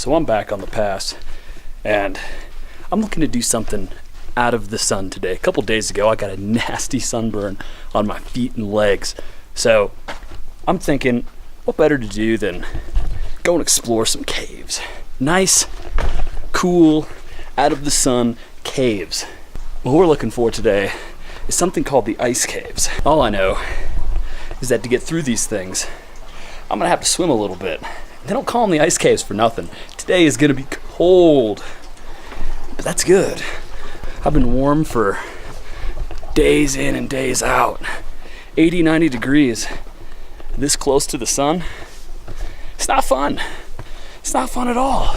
So I'm back on the pass, and I'm looking to do something out of the sun today. A couple days ago, I got a nasty sunburn on my feet and legs. So I'm thinking, what better to do than go and explore some caves. Nice, cool, out of the sun caves. What we're looking for today is something called the ice caves. All I know is that to get through these things, I'm gonna have to swim a little bit. They don't call them the ice caves for nothing. Today is gonna be cold, but that's good. I've been warm for days in and days out. 80, 90 degrees, this close to the sun. It's not fun. It's not fun at all.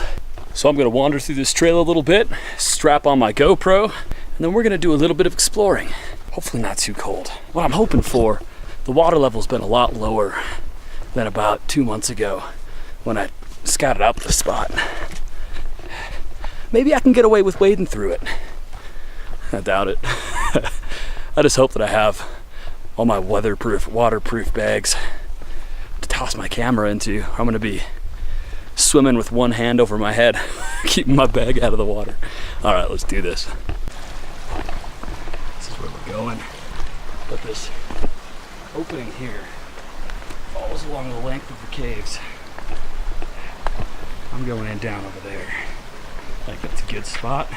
So I'm gonna wander through this trail a little bit, strap on my GoPro, and then we're gonna do a little bit of exploring. Hopefully not too cold. What I'm hoping for, the water level's been a lot lower than about 2 months ago when I scouted out the spot. Maybe I can get away with wading through it. I doubt it. I just hope that I have all my waterproof bags to toss my camera into. I'm gonna be swimming with one hand over my head, keeping my bag out of the water. All right, let's do this. This is where we're going. But this opening here falls along the length of the caves. I'm going in down over there. I think that's a good spot.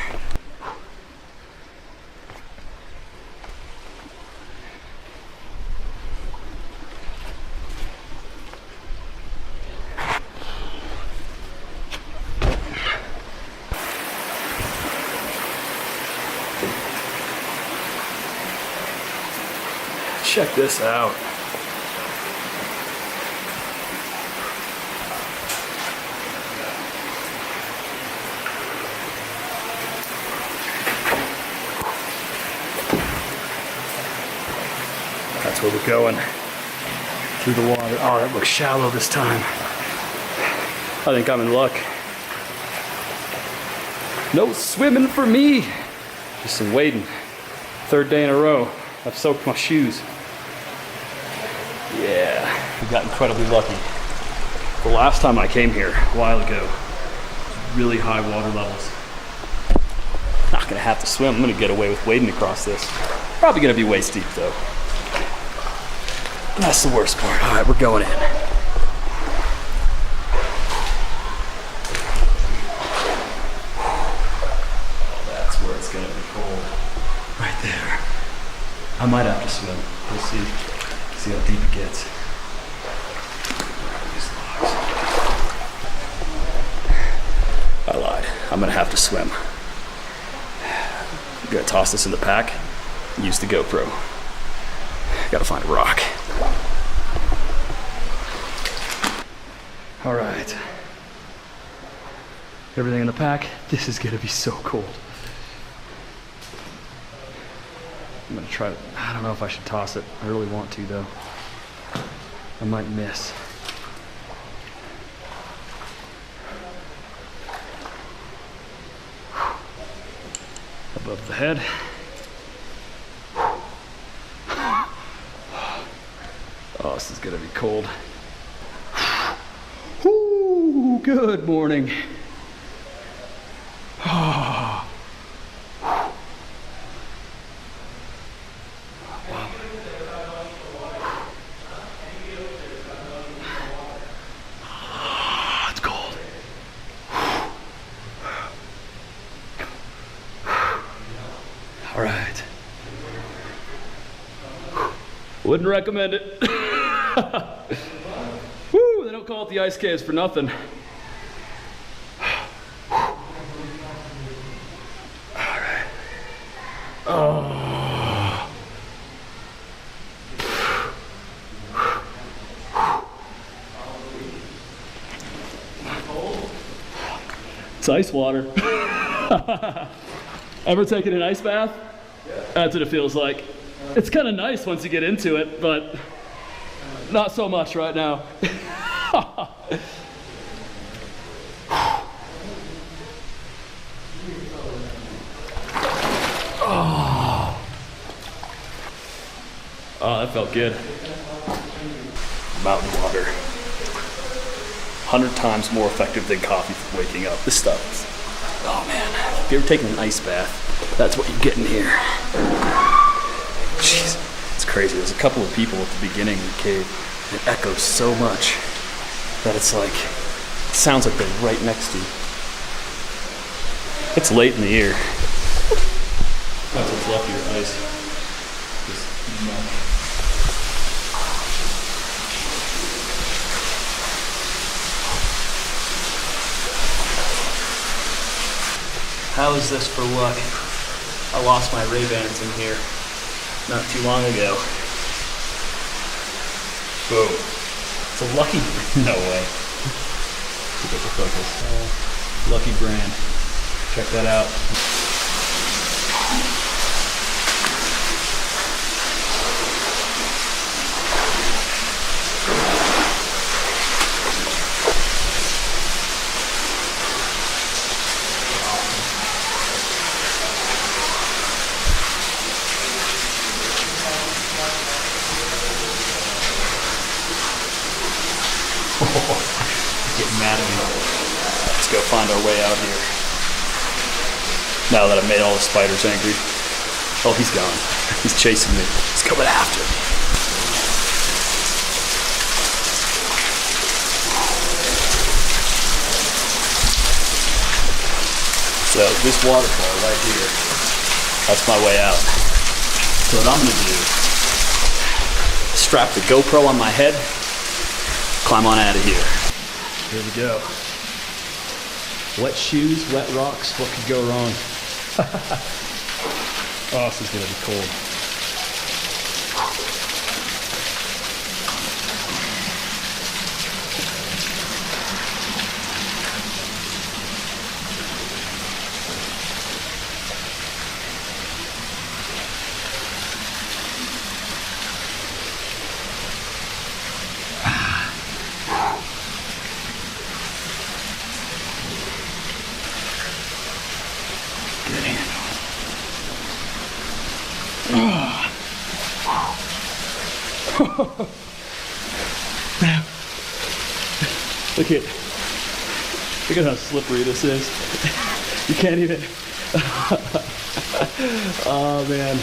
Check this out. That's where we're going. Through the water. Oh, that looks shallow this time. I think I'm in luck. No swimming for me. Just some wading. Third day in a row. I've soaked my shoes. Yeah, we got incredibly lucky. The last time I came here, a while ago, really high water levels. Not gonna have to swim. I'm gonna get away with wading across this. Probably gonna be waist deep though. And that's the worst part. All right, we're going in. Oh, that's where it's gonna be cold. Right there. I might have to swim. We'll see. See how deep it gets. I lied. I'm gonna have to swim. I'm gonna toss this in the pack, use the GoPro. Gotta find a rock. All right. Everything in the pack. This is gonna be so cold. I'm gonna try to, I don't know if I should toss it. I really want to though. I might miss. Above the head. Oh, this is gonna be cold. Ooh, good morning. Oh. It's cold. All right. Wouldn't recommend it. Woo, they don't call it the ice caves for nothing. All right. Oh. It's ice water. Ever taken an ice bath? Yeah. That's what it feels like. It's kind of nice once you get into it, but not so much right now. Oh, that felt good. Mountain water. 100 times more effective than coffee for waking up. This stuff is, oh man, if you're ever taking an ice bath, that's what you're getting here. Jeez, it's crazy. There's a couple of people at the beginning of the cave. It echoes so much that it's like, it sounds like they're right next to you. It's late in the year. That's what's left of your ice. Just mush. How is this for luck? I lost my Ray-Bans in here not too long ago. Boom. It's a lucky, no way. Pick up the focus. Lucky brand. Check that out. Getting mad at me. Let's go find our way out here. Now that I've made all the spiders angry. Oh, he's gone. He's chasing me. He's coming after me. So this waterfall right here, that's my way out. So what I'm gonna do, strap the GoPro on my head, climb on out of here. Here we go. Wet shoes, wet rocks, what could go wrong? Oh, this is gonna be cold. Look at how slippery this is. You can't even. Oh man.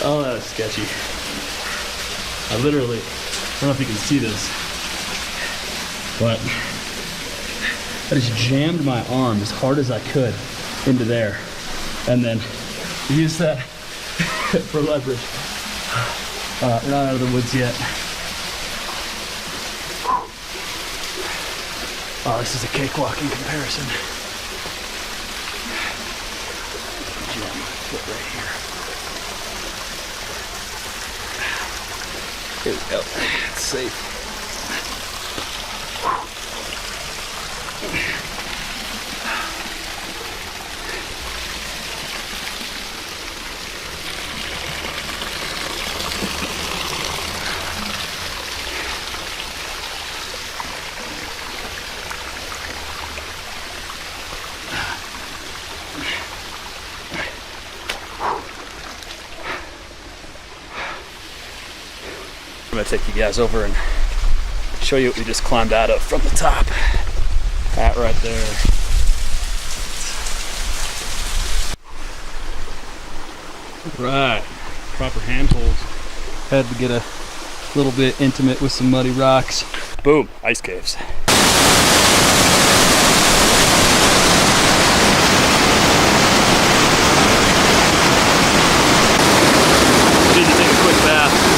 Oh, that was sketchy. I don't know if you can see this, but I just jammed my arm as hard as I could into there, and then use that for leverage. We're not out of the woods yet. Oh, this is a cakewalk in comparison. Jam my foot right here. Here we go. It's safe. I'm gonna take you guys over and show you what we just climbed out of from the top. That right there. Right, proper handholds. Had to get a little bit intimate with some muddy rocks. Boom, ice caves. Need to take a quick bath.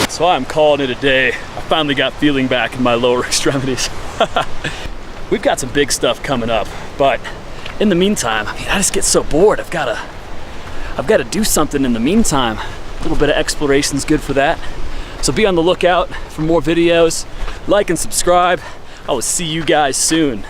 So I'm calling it a day. I finally got feeling back in my lower extremities. We've got some big stuff coming up, but in the meantime, I mean, I just get so bored. I've got to do something in the meantime. A little bit of exploration is good for that. So be on the lookout for more videos. Like and subscribe. I will see you guys soon.